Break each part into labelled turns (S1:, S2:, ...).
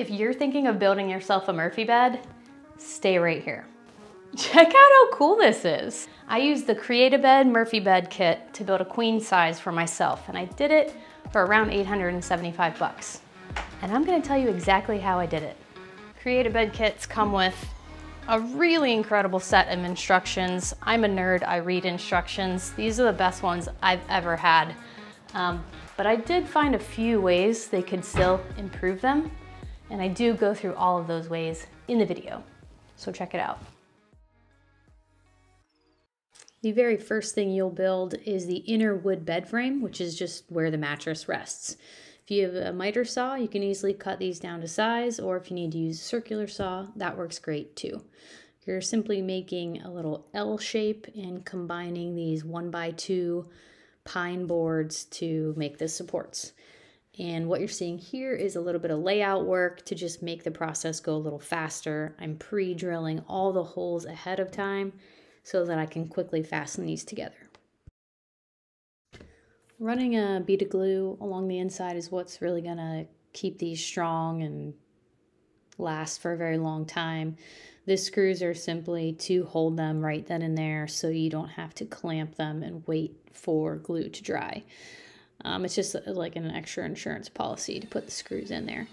S1: If you're thinking of building yourself a Murphy bed, stay right here. Check out how cool this is. I used the Create-A-Bed Murphy bed kit to build a queen size for myself, and I did it for around 875 bucks. And I'm gonna tell you exactly how I did it. Create-A-Bed kits come with a really incredible set of instructions. I'm a nerd, I read instructions. These are the best ones I've ever had. But I did find a few ways they could still improve them, and I do go through all of those ways in the video, so check it out. The very first thing you'll build is the inner wood bed frame, which is just where the mattress rests. If you have a miter saw, you can easily cut these down to size, or if you need to use a circular saw, that works great too. You're simply making a little L shape and combining these 1x2 pine boards to make the supports. And what you're seeing here is a little bit of layout work to just make the process go a little faster. I'm pre-drilling all the holes ahead of time so that I can quickly fasten these together. Running a bead of glue along the inside is what's really gonna keep these strong and last for a very long time. The screws are simply to hold them right then and there so you don't have to clamp them and wait for glue to dry. It's just like an extra insurance policy to put the screws in there.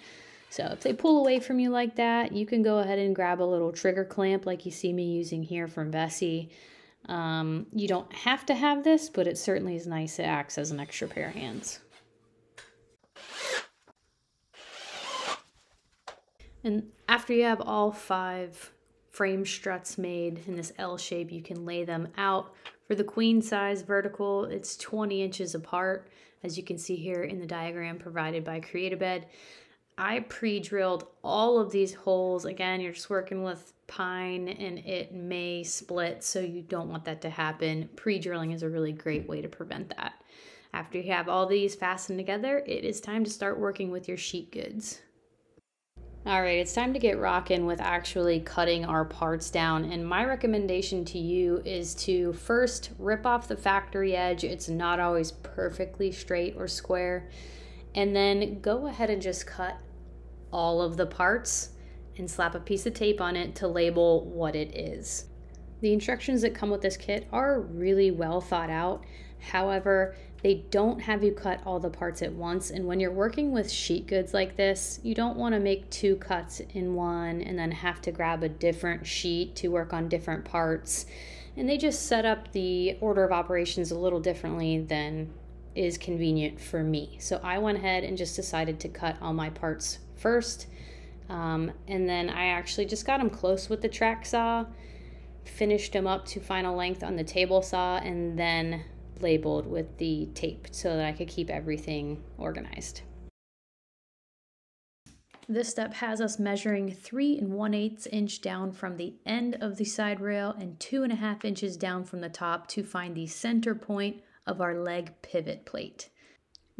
S1: So if they pull away from you like that, you can go ahead and grab a little trigger clamp like you see me using here from Vessi. You don't have to have this, but it certainly is nice. It acts as an extra pair of hands. And after you have all 5 frame struts made in this L shape, you can lay them out. For the queen size vertical, it's 20 inches apart, as you can see here in the diagram provided by Create-A-Bed. I pre-drilled all of these holes. Again, you're just working with pine and it may split, so you don't want that to happen. Pre-drilling is a really great way to prevent that. After you have all these fastened together, it is time to start working with your sheet goods. All right, it's time to get rocking with actually cutting our parts down. And my recommendation to you is to first rip off the factory edge. It's not always perfectly straight or square. And then go ahead and just cut all of the parts and slap a piece of tape on it to label what it is. The instructions that come with this kit are really well thought out. However, they don't have you cut all the parts at once, and when you're working with sheet goods like this, you don't want to make 2 cuts in one and then have to grab a different sheet to work on different parts. And they just set up the order of operations a little differently than is convenient for me. So I went ahead and just decided to cut all my parts first, and then I actually just got them close with the track saw, finished them up to final length on the table saw, and then labeled with the tape so that I could keep everything organized. This step has us measuring 3 1/8 inch down from the end of the side rail and 2.5 inches down from the top to find the center point of our leg pivot plate.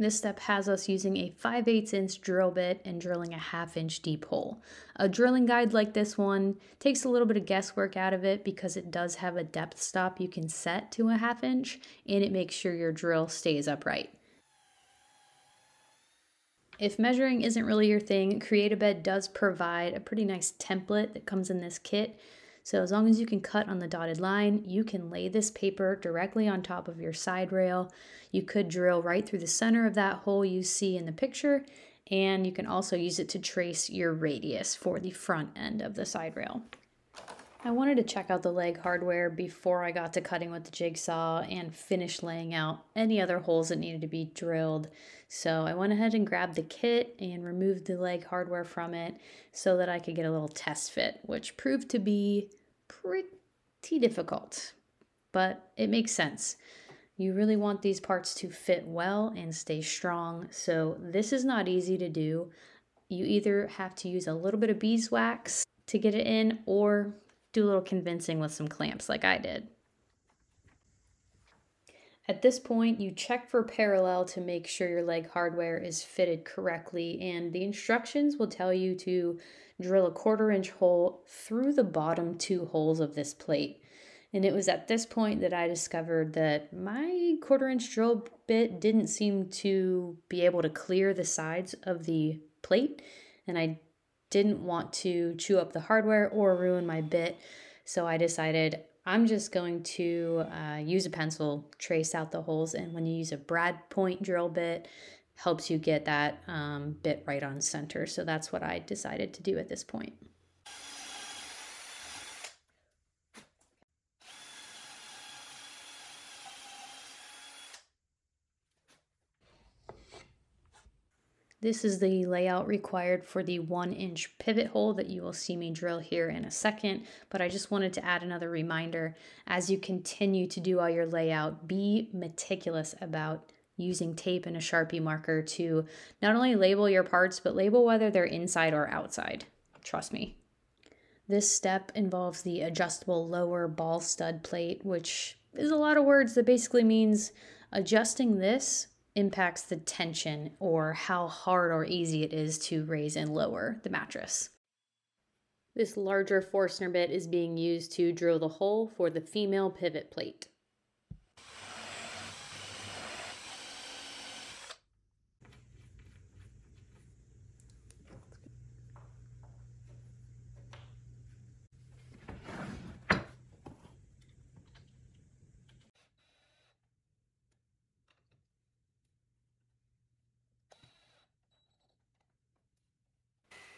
S1: This step has us using a 5/8 inch drill bit and drilling a 1/2 inch deep hole. A drilling guide like this one takes a little bit of guesswork out of it because it does have a depth stop you can set to a 1/2 inch, and it makes sure your drill stays upright. If measuring isn't really your thing, Create-A-Bed does provide a pretty nice template that comes in this kit. So as long as you can cut on the dotted line, you can lay this paper directly on top of your side rail. You could drill right through the center of that hole you see in the picture, and you can also use it to trace your radius for the front end of the side rail. I wanted to check out the leg hardware before I got to cutting with the jigsaw and finish laying out any other holes that needed to be drilled. So I went ahead and grabbed the kit and removed the leg hardware from it so that I could get a little test fit, which proved to be pretty difficult, but it makes sense. You really want these parts to fit well and stay strong, so this is not easy to do. You either have to use a little bit of beeswax to get it in or do a little convincing with some clamps like I did. At this point, you check for parallel to make sure your leg hardware is fitted correctly, and the instructions will tell you to drill a 1/4 inch hole through the bottom 2 holes of this plate. And it was at this point that I discovered that my 1/4 inch drill bit didn't seem to be able to clear the sides of the plate, and I didn't want to chew up the hardware or ruin my bit, so I decided I'm just going to use a pencil, trace out the holes, and when you use a brad point drill bit, helps you get that bit right on center. So that's what I decided to do at this point. This is the layout required for the 1-inch pivot hole that you will see me drill here in a second, but I just wanted to add another reminder. As you continue to do all your layout, be meticulous about using tape and a Sharpie marker to not only label your parts, but label whether they're inside or outside. Trust me. This step involves the adjustable lower ball stud plate, which is a lot of words that basically means adjusting this impacts the tension or how hard or easy it is to raise and lower the mattress. This larger Forstner bit is being used to drill the hole for the female pivot plate.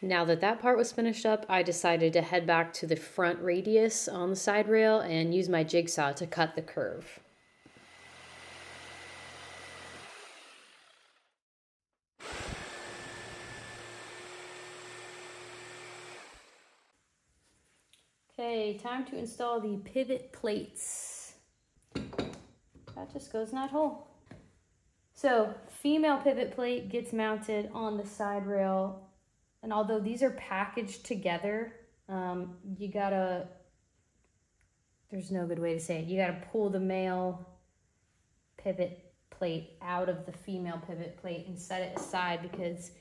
S1: Now that that part was finished up, I decided to head back to the front radius on the side rail and use my jigsaw to cut the curve. Okay, time to install the pivot plates. That just goes in that hole. So, female pivot plate gets mounted on the side rail. And although these are packaged together, there's no good way to say it. You gotta pull the male pivot plate out of the female pivot plate and set it aside because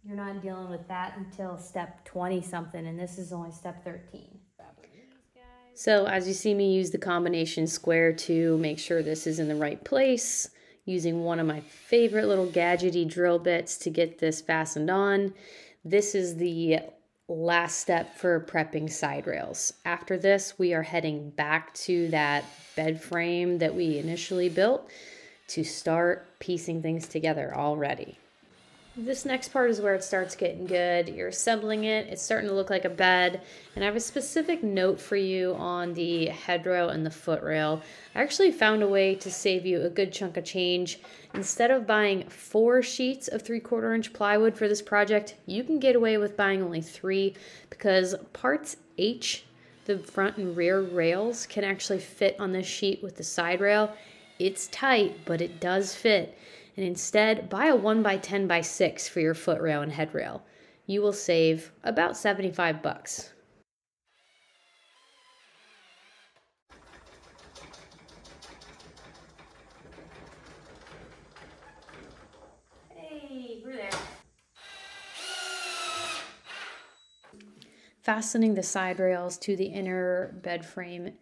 S1: you're not dealing with that until step 20 something, and this is only step 13. So as you see me use the combination square to make sure this is in the right place, using one of my favorite little gadgety drill bits to get this fastened on. This is the last step for prepping side rails. After this, we are heading back to that bed frame that we initially built to start piecing things together already. This next part is where it starts getting good. You're assembling it, it's starting to look like a bed, and I have a specific note for you on the headrail and the footrail. I actually found a way to save you a good chunk of change. Instead of buying 4 sheets of 3/4 inch plywood for this project, you can get away with buying only 3 because parts H, the front and rear rails, can actually fit on this sheet with the side rail. It's tight, but it does fit. And instead, buy a 1x10x6 for your footrail and headrail. You will save about $75. Hey, we're there. Fastening the side rails to the inner bed frame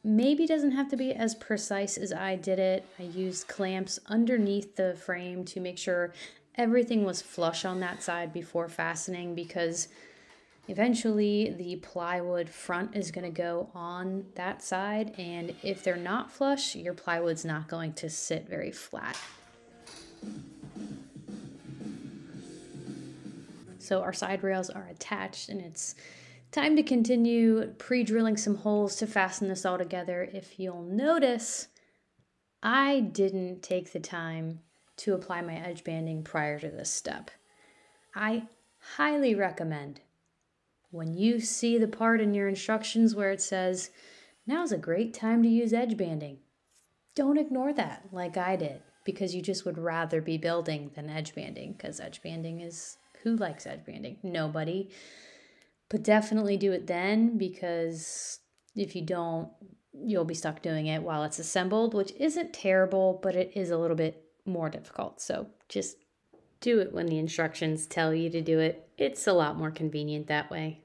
S1: maybe doesn't have to be as precise as I did it. I used clamps underneath the frame to make sure everything was flush on that side before fastening, because eventually the plywood front is going to go on that side, and if they're not flush, your plywood's not going to sit very flat. So our side rails are attached, and it's time to continue pre-drilling some holes to fasten this all together. If you'll notice, I didn't take the time to apply my edge banding prior to this step. I highly recommend when you see the part in your instructions where it says, now's a great time to use edge banding, don't ignore that like I did, because you just would rather be building than edge banding, because edge banding is, who likes edge banding? Nobody. But definitely do it then, because if you don't, you'll be stuck doing it while it's assembled, which isn't terrible, but it is a little bit more difficult. So just do it when the instructions tell you to do it. It's a lot more convenient that way.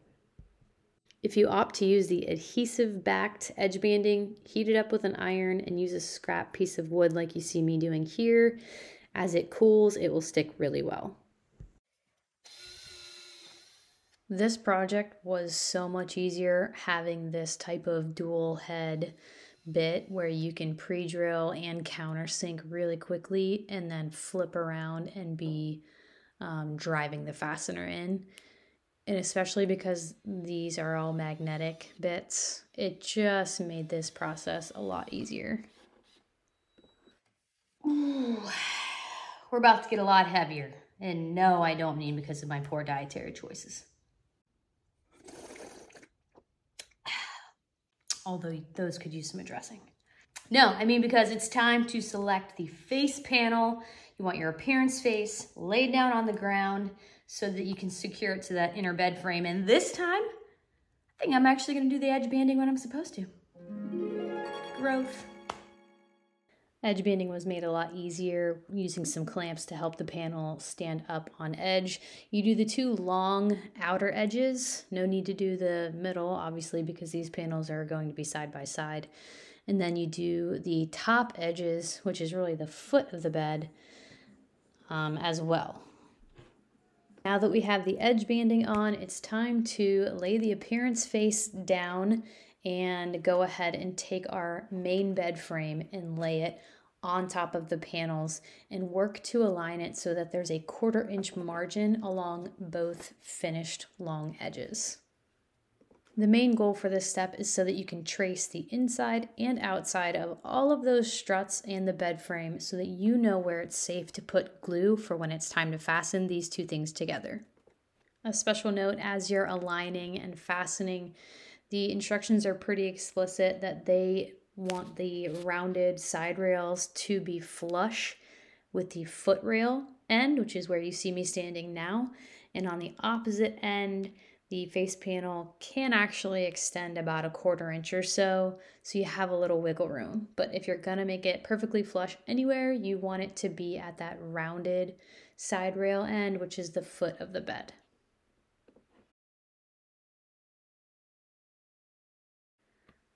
S1: If you opt to use the adhesive-backed edge banding, heat it up with an iron and use a scrap piece of wood like you see me doing here. As it cools, it will stick really well. This project was so much easier having this type of dual head bit where you can pre-drill and countersink really quickly and then flip around and be driving the fastener in. And especially because these are all magnetic bits, it just made this process a lot easier. Ooh, we're about to get a lot heavier. And no, I don't mean because of my poor dietary choices. Although those could use some addressing. No, I mean because it's time to select the face panel. You want your appearance face laid down on the ground so that you can secure it to that inner bed frame. And this time, I think I'm actually gonna do the edge banding when I'm supposed to. Growth. Edge banding was made a lot easier using some clamps to help the panel stand up on edge. You do the two long outer edges. No need to do the middle, obviously, because these panels are going to be side by side. And then you do the top edges, which is really the foot of the bed, as well. Now that we have the edge banding on, it's time to lay the appearance face down and go ahead and take our main bed frame and lay it on top of the panels and work to align it so that there's a 1/4 inch margin along both finished long edges. The main goal for this step is so that you can trace the inside and outside of all of those struts and the bed frame so that you know where it's safe to put glue for when it's time to fasten these two things together. A special note, as you're aligning and fastening, the instructions are pretty explicit that they want the rounded side rails to be flush with the foot rail end, which is where you see me standing now. And on the opposite end, the face panel can actually extend about a 1/4 inch or so you have a little wiggle room. But if you're gonna make it perfectly flush anywhere, you want it to be at that rounded side rail end, which is the foot of the bed.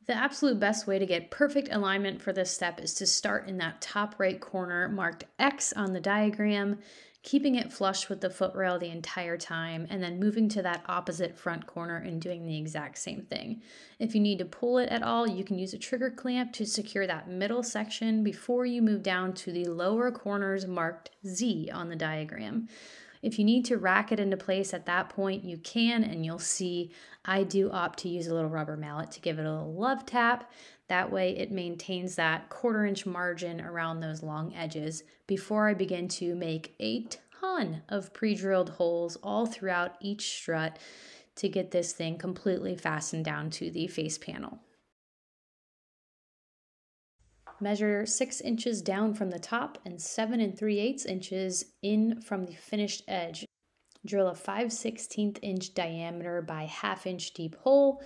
S1: The absolute best way to get perfect alignment for this step is to start in that top right corner marked X on the diagram, keeping it flush with the foot rail the entire time, and then moving to that opposite front corner and doing the exact same thing. If you need to pull it at all, you can use a trigger clamp to secure that middle section before you move down to the lower corners marked Z on the diagram. If you need to rack it into place at that point, you can, and you'll see I do opt to use a little rubber mallet to give it a little love tap. That way it maintains that 1/4 inch margin around those long edges before I begin to make a ton of pre-drilled holes all throughout each strut to get this thing completely fastened down to the face panel. Measure 6 inches down from the top and 7 3/8 inches in from the finished edge. Drill a 5/16 inch diameter by 1/2 inch deep hole.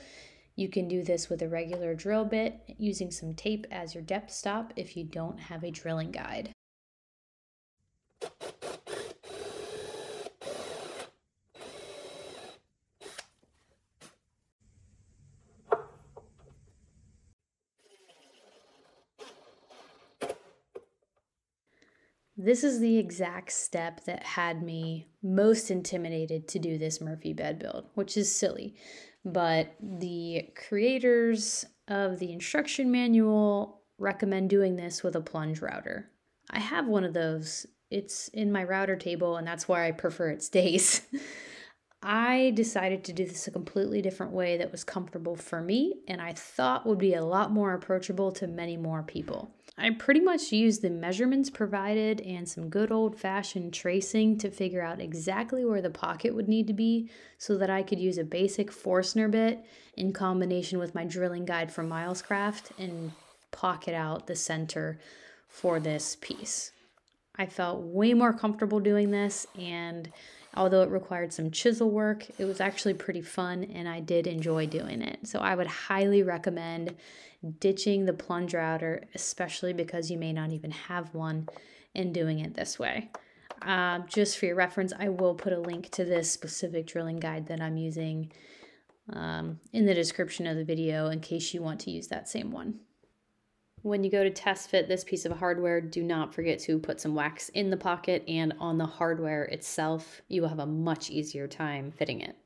S1: You can do this with a regular drill bit using some tape as your depth stop if you don't have a drilling guide. This is the exact step that had me most intimidated to do this Murphy bed build, which is silly. But the creators of the instruction manual recommend doing this with a plunge router. I have one of those. It's in my router table, and that's why I prefer it stays. I decided to do this a completely different way that was comfortable for me and I thought would be a lot more approachable to many more people. I pretty much used the measurements provided and some good old-fashioned tracing to figure out exactly where the pocket would need to be so that I could use a basic Forstner bit in combination with my drilling guide from Milescraft and pocket out the center for this piece. I felt way more comfortable doing this, and although it required some chisel work, it was actually pretty fun and I did enjoy doing it. So I would highly recommend ditching the plunge router, especially because you may not even have one, and doing it this way. Just for your reference, I will put a link to this specific drilling guide that I'm using in the description of the video in case you want to use that same one. When you go to test fit this piece of hardware, do not forget to put some wax in the pocket and on the hardware itself. You will have a much easier time fitting it.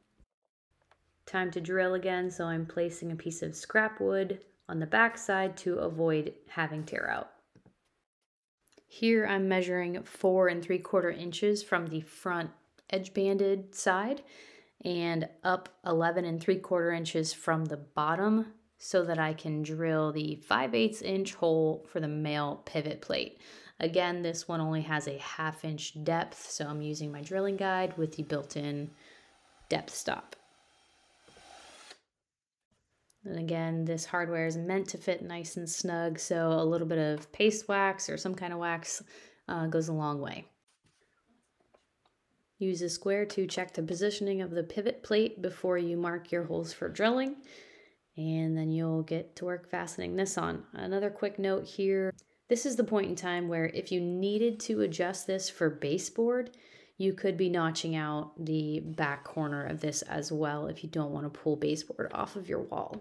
S1: Time to drill again, so I'm placing a piece of scrap wood on the back side to avoid having tear out. Here I'm measuring 4 3/4 inches from the front edge banded side and up 11 3/4 inches from the bottom so that I can drill the 5/8 inch hole for the male pivot plate. Again, this one only has a 1/2 inch depth, so I'm using my drilling guide with the built-in depth stop. And again, this hardware is meant to fit nice and snug, so a little bit of paste wax or some kind of wax goes a long way. Use a square to check the positioning of the pivot plate before you mark your holes for drilling, and then you'll get to work fastening this on. Another quick note here, this is the point in time where if you needed to adjust this for baseboard, you could be notching out the back corner of this as well if you don't want to pull baseboard off of your wall.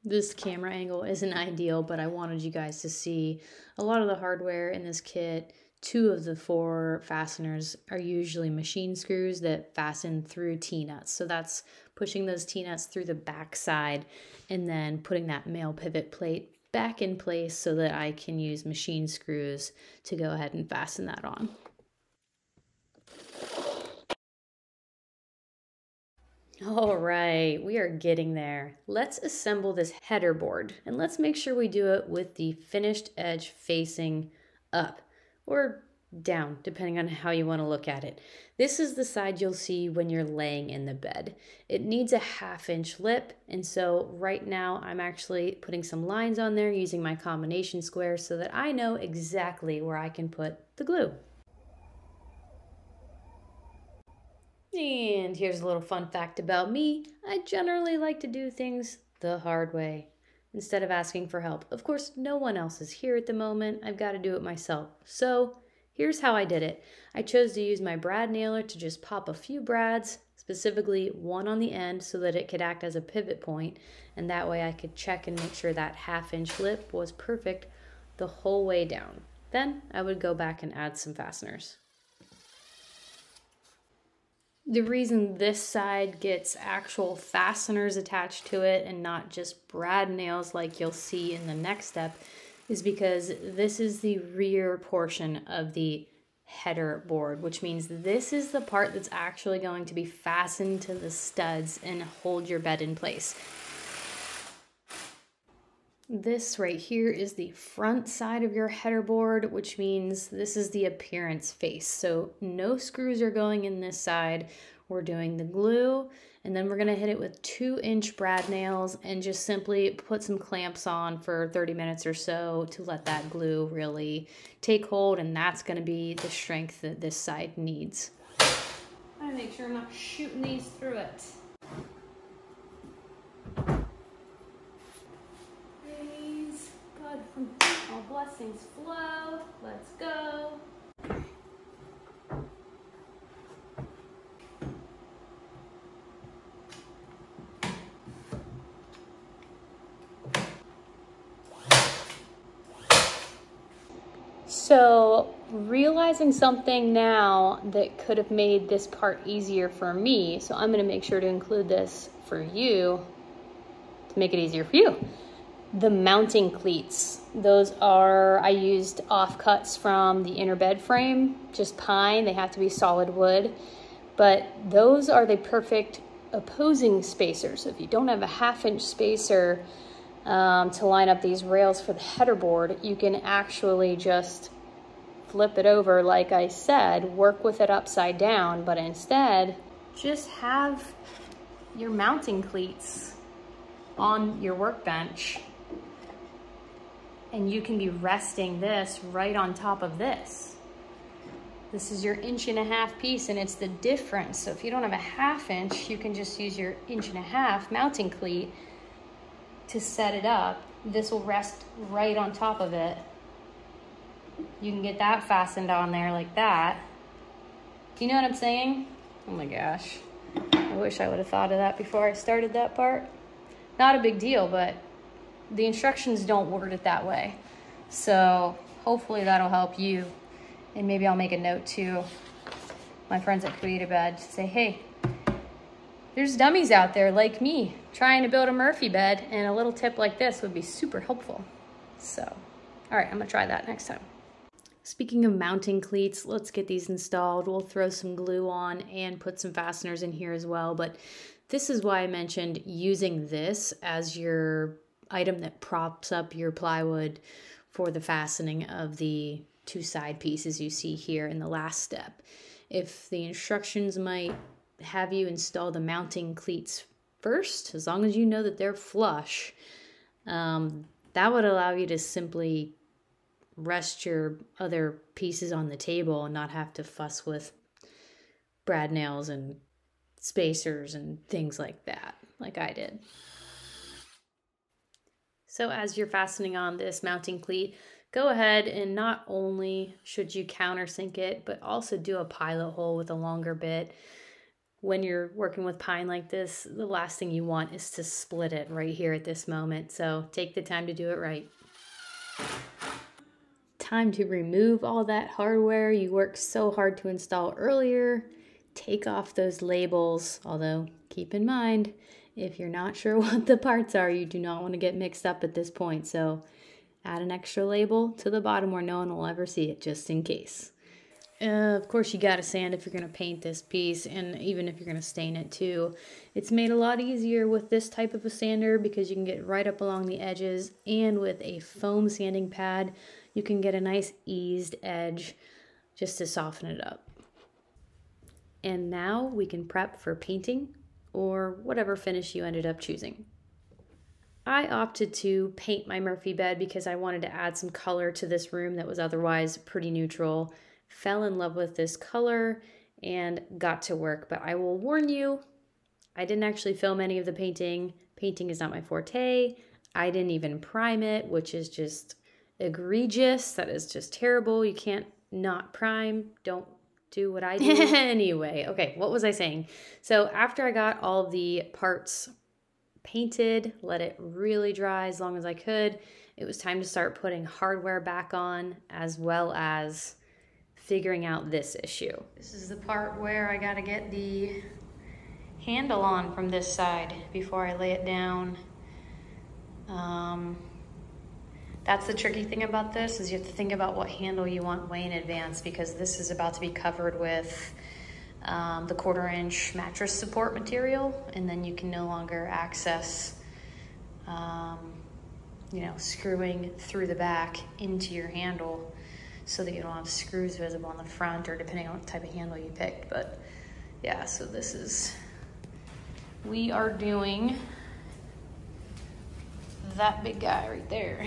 S1: This camera angle isn't ideal, but I wanted you guys to see a lot of the hardware in this kit. 2 of the 4 fasteners are usually machine screws that fasten through T-nuts. So that's pushing those T-nuts through the back side and then putting that male pivot plate back in place so that I can use machine screws to go ahead and fasten that on. All right, we are getting there. Let's assemble this header board, and let's make sure we do it with the finished edge facing up or down, depending on how you want to look at it. This is the side you'll see when you're laying in the bed. It needs a 1/2 inch lip, and so right now I'm actually putting some lines on there using my combination square so that I know exactly where I can put the glue. And here's a little fun fact about me. I generally like to do things the hard way instead of asking for help. Of course, no one else is here at the moment. I've got to do it myself. So here's how I did it. I chose to use my brad nailer to just pop a few brads, specifically one on the end so that it could act as a pivot point, and that way I could check and make sure that 1/2 inch lip was perfect the whole way down. Then I would go back and add some fasteners. The reason this side gets actual fasteners attached to it and not just brad nails like you'll see in the next step is because this is the rear portion of the header board, which means this is the part that's actually going to be fastened to the studs and hold your bed in place. This right here is the front side of your header board, which means this is the appearance face. So no screws are going in this side. We're doing the glue, and then we're gonna hit it with 2-inch brad nails and just simply put some clamps on for 30 minutes or so to let that glue really take hold, and that's gonna be the strength that this side needs. I gotta make sure I'm not shooting these through it. From all blessings flow. Let's go. So realizing something now that could have made this part easier for me, so I'm going to make sure to include this for you to make it easier for you. The mounting cleats, those are, I used offcuts from the inner bed frame, just pine. They have to be solid wood, but those are the perfect opposing spacers. So if you don't have a 1/2 inch spacer to line up these rails for the header board, you can actually just flip it over like I said, work with it upside down, but instead just have your mounting cleats on your workbench. And you can be resting this right on top of this. This is your 1.5 inch piece, and it's the difference. So if you don't have a 1/2 inch, you can just use your 1.5 inch mounting cleat to set it up. This will rest right on top of it. You can get that fastened on there like that. Do you know what I'm saying? Oh my gosh. I wish I would have thought of that before I started that part. Not a big deal, but the instructions don't word it that way. So hopefully that'll help you. And maybe I'll make a note too my friends at Create-A-Bed to say, hey, there's dummies out there like me trying to build a Murphy bed, and a little tip like this would be super helpful. So, all right, I'm gonna try that next time. Speaking of mounting cleats, let's get these installed. We'll throw some glue on and put some fasteners in here as well. But this is why I mentioned using this as your item that props up your plywood for the fastening of the two side pieces you see here in the last step. If the instructions might have you install the mounting cleats first, as long as you know that they're flush, that would allow you to simply rest your other pieces on the table and not have to fuss with brad nails and spacers and things like that, like I did. So as you're fastening on this mounting cleat, go ahead and not only should you countersink it, but also do a pilot hole with a longer bit. When you're working with pine like this, the last thing you want is to split it right here at this moment. So take the time to do it right. Time to remove all that hardware you worked so hard to install earlier. Take off those labels, although keep in mind, if you're not sure what the parts are, you do not want to get mixed up at this point. So add an extra label to the bottom where no one will ever see it, just in case. Of course, you gotta sand if you're gonna paint this piece, and even if you're gonna stain it too. It's made a lot easier with this type of a sander because you can get right up along the edges, and with a foam sanding pad, you can get a nice eased edge just to soften it up. And now we can prep for painting or whatever finish you ended up choosing. I opted to paint my Murphy bed because I wanted to add some color to this room that was otherwise pretty neutral. Fell in love with this color and got to work, but I will warn you, I didn't actually film any of the painting. Painting is not my forte. I didn't even prime it, which is just egregious. That is just terrible. You can't not prime. Don't do what I do. Anyway, okay, what was I saying? So after I got all the parts painted, let it really dry as long as I could, it was time to start putting hardware back on, as well as figuring out this issue. This is the part where I gotta get the handle on from this side before I lay it down. That's the tricky thing about this, is you have to think about what handle you want way in advance, because this is about to be covered with the 1/4" mattress support material, and then you can no longer access screwing through the back into your handle, so that you don't have screws visible on the front, or depending on what type of handle you picked. But yeah, so this is, we are doing that big guy right there.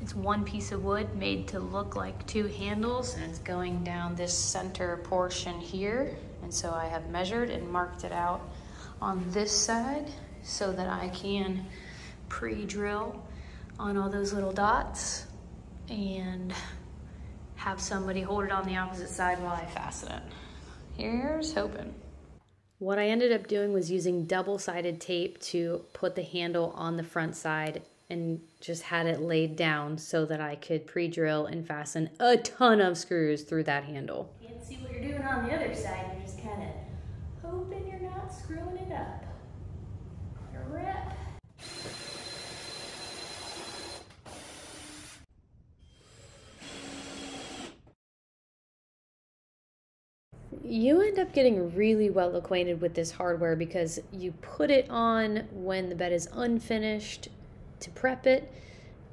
S1: It's one piece of wood made to look like two handles, and it's going down this center portion here. And so I have measured and marked it out on this side so that I can pre-drill on all those little dots and have somebody hold it on the opposite side while I fasten it. Here's hoping. What I ended up doing was using double-sided tape to put the handle on the front side, and just had it laid down so that I could pre-drill and fasten a ton of screws through that handle. Can't see what you're doing on the other side. You're just kind of hoping you're not screwing it up. Rep. You end up getting really well acquainted with this hardware because you put it on when the bed is unfinished to prep it,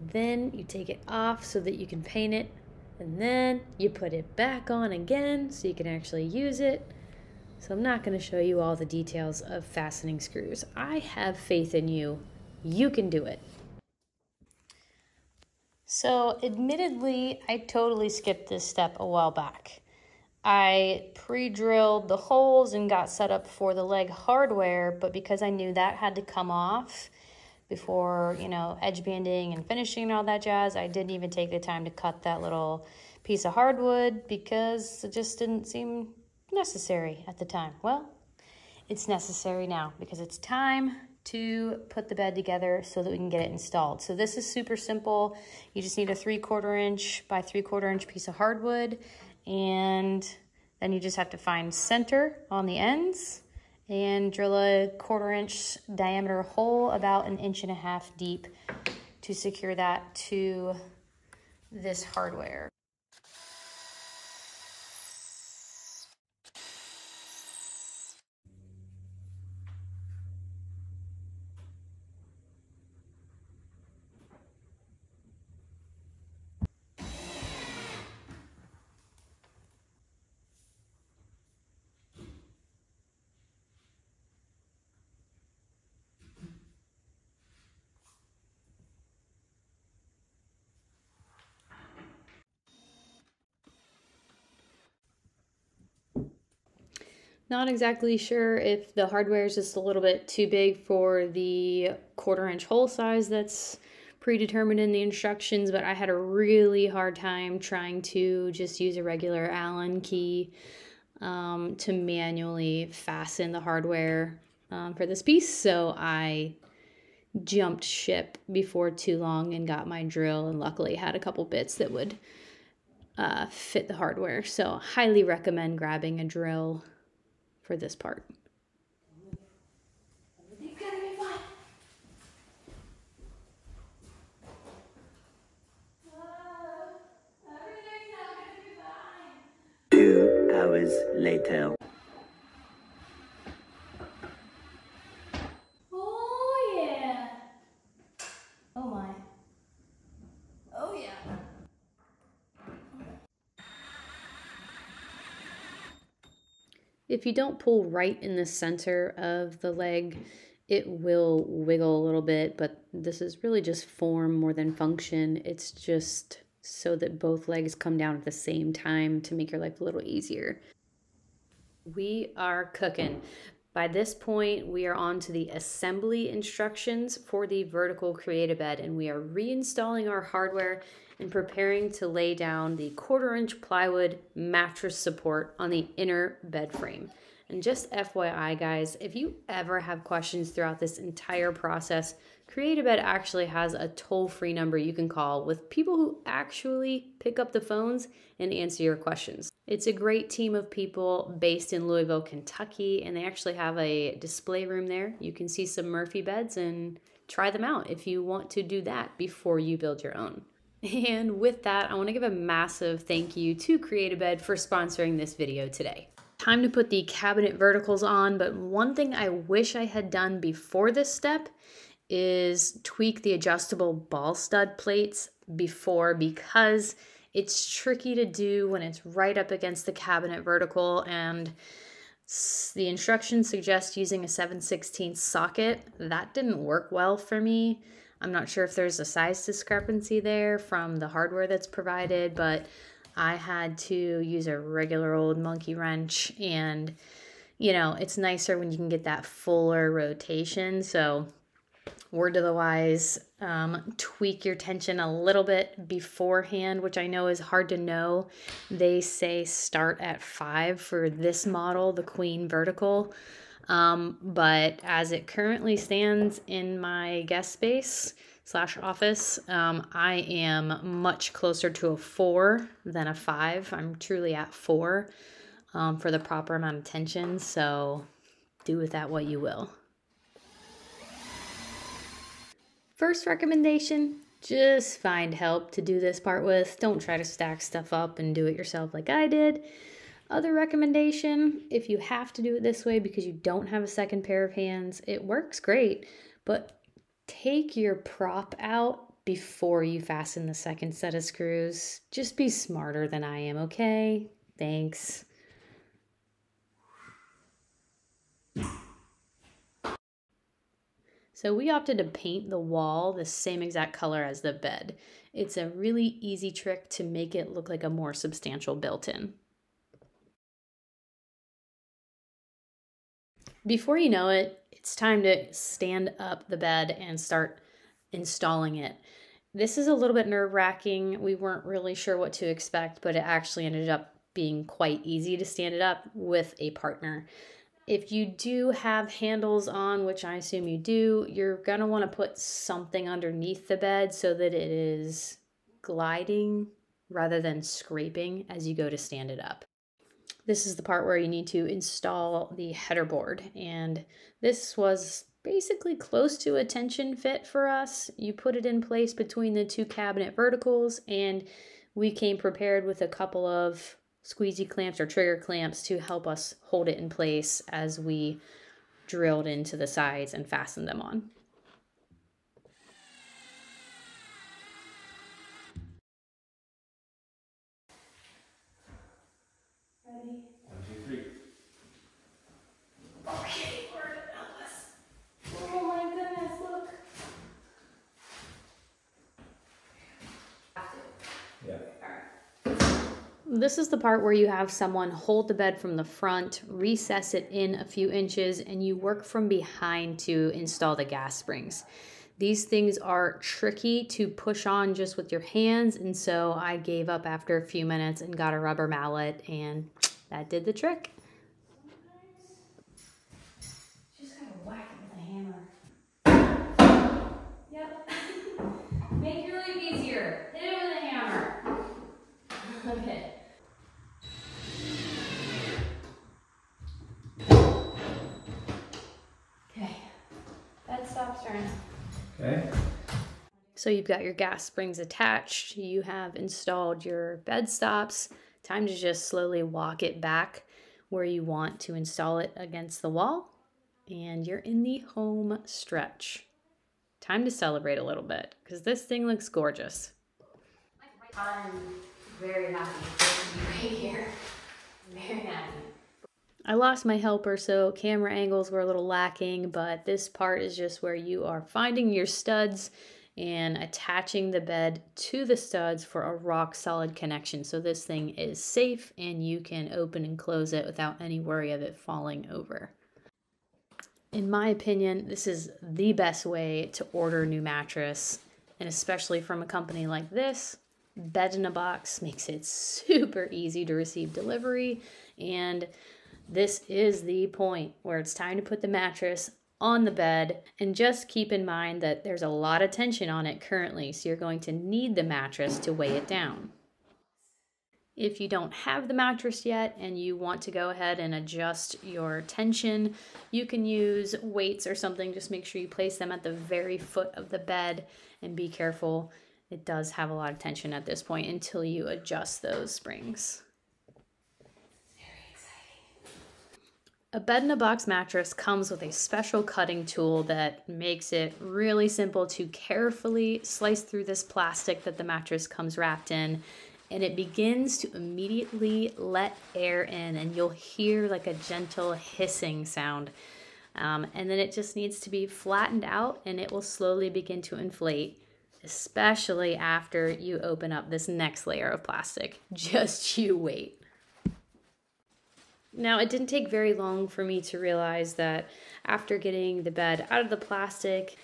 S1: then you take it off so that you can paint it, and then you put it back on again so you can actually use it. So I'm not going to show you all the details of fastening screws. I have faith in you. You can do it. So admittedly, I totally skipped this step a while back. I pre-drilled the holes and got set up for the leg hardware, but because I knew that had to come off before, edge banding and finishing and all that jazz, I didn't even take the time to cut that little piece of hardwood because it just didn't seem necessary at the time. Well, it's necessary now because it's time to put the bed together so that we can get it installed. So this is super simple. You just need a 3/4" by 3/4" piece of hardwood and Then you just have to find center on the ends and drill a 1/4 inch diameter hole about 1.5 inches deep to secure that to this hardware. Not exactly sure if the hardware is just a little bit too big for the 1/4 inch hole size that's predetermined in the instructions, but I had a really hard time trying to just use a regular Allen key to manually fasten the hardware for this piece. So I jumped ship before too long and got my drill, and luckily had a couple bits that would fit the hardware. So highly recommend grabbing a drill for this part.
S2: Everything's gonna be fine.
S3: 2 hours later.
S2: Oh yeah. Oh my. Oh yeah.
S1: If you don't pull right in the center of the leg, it will wiggle a little bit, but this is really just form more than function. It's just so that both legs come down at the same time to make your life a little easier. We are cooking. By this point, we are on to the assembly instructions for the vertical Create-A-Bed, and we are reinstalling our hardware and preparing to lay down the 1/4 inch plywood mattress support on the inner bed frame. And just FYI guys, if you ever have questions throughout this entire process, Create-A-Bed actually has a toll-free number you can call with people who actually pick up the phones and answer your questions. It's a great team of people based in Louisville, Kentucky, and they actually have a display room there. You can see some Murphy beds and try them out if you want to do that before you build your own. And with that, I want to give a massive thank you to Create-A-Bed for sponsoring this video today. Time to put the cabinet verticals on, but one thing I wish I had done before this step is tweak the adjustable ball stud plates before, because it's tricky to do when it's right up against the cabinet vertical, and the instructions suggest using a 7/16 socket. That didn't work well for me. I'm not sure if there's a size discrepancy there from the hardware that's provided, but I had to use a regular old monkey wrench, and you know, it's nicer when you can get that fuller rotation. So word to the wise, tweak your tension a little bit beforehand, which I know is hard to know. They say start at 5 for this model, the Queen Vertical. But as it currently stands in my guest space / office, I am much closer to a 4 than a 5. I'm truly at 4 for the proper amount of tension. So do with that what you will. First recommendation, just find help to do this part with. Don't try to stack stuff up and do it yourself like I did. Other recommendation, if you have to do it this way because you don't have a second pair of hands, it works great, but take your prop out before you fasten the second set of screws. Just be smarter than I am, okay? Thanks. So we opted to paint the wall the same exact color as the bed. It's a really easy trick to make it look like a more substantial built-in. Before you know it, it's time to stand up the bed and start installing it. This is a little bit nerve-wracking. We weren't really sure what to expect, but it actually ended up being quite easy to stand it up with a partner. If you do have handles on, which I assume you do, you're going to want to put something underneath the bed so that it is gliding rather than scraping as you go to stand it up. This is the part where you need to install the header board, and this was basically close to a tension fit for us. You put it in place between the two cabinet verticals, and we came prepared with a couple of squeegee clamps or trigger clamps to help us hold it in place as we drilled into the sides and fastened them on.
S2: Ready?
S4: 1, 2, 3.
S2: Okay, word, help us. Oh my goodness, look.
S4: Yeah.
S1: This is the part where you have someone hold the bed from the front, recess it in a few inches, and you work from behind to install the gas springs. These things are tricky to push on just with your hands, and so I gave up after a few minutes and got a rubber mallet, and that did the trick.
S2: Just gotta whack it with a hammer. Yep.
S1: Make your life easier. Hit it with a hammer. Okay.
S2: Okay. Bed stops turn.
S4: Okay.
S1: So you've got your gas springs attached, you have installed your bed stops. Time to just slowly walk it back where you want to install it against the wall, and you're in the home stretch. Time to celebrate a little bit because this thing looks gorgeous.
S2: I'm very happy to be right here. Very happy.
S1: I lost my helper, so camera angles were a little lacking, but this part is just where you are finding your studs and attaching the bed to the studs for a rock solid connection. So this thing is safe and you can open and close it without any worry of it falling over. In my opinion, this is the best way to order a new mattress, and especially from a company like this. Bed in a Box makes it super easy to receive delivery, and this is the point where it's time to put the mattress on the bed, and just keep in mind that there's a lot of tension on it currently, so you're going to need the mattress to weigh it down. If you don't have the mattress yet and you want to go ahead and adjust your tension, you can use weights or something. Just make sure you place them at the very foot of the bed, and be careful. It does have a lot of tension at this point until you adjust those springs. A Bed in a Box mattress comes with a special cutting tool that makes it really simple to carefully slice through this plastic that the mattress comes wrapped in, and it begins to immediately let air in, and you'll hear like a gentle hissing sound. And then it just needs to be flattened out, and it will slowly begin to inflate, especially after you open up this next layer of plastic. Just you wait. Now, it didn't take very long for me to realize that after getting the bed out of the plastic,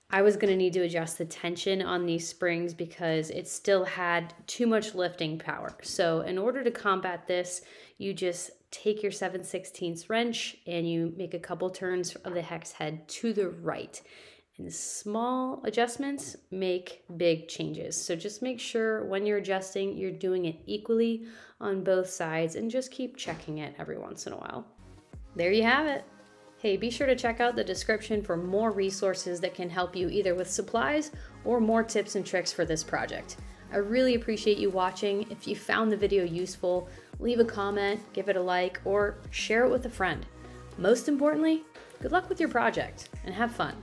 S1: I was going to need to adjust the tension on these springs because it still had too much lifting power. So in order to combat this, you just take your 7/16 wrench and you make a couple turns of the hex head to the right. And small adjustments make big changes. So just make sure when you're adjusting, you're doing it equally on both sides, and just keep checking it every once in a while. There you have it. Hey, be sure to check out the description for more resources that can help you either with supplies or more tips and tricks for this project. I really appreciate you watching. If you found the video useful, leave a comment, give it a like, or share it with a friend. Most importantly, good luck with your project and have fun.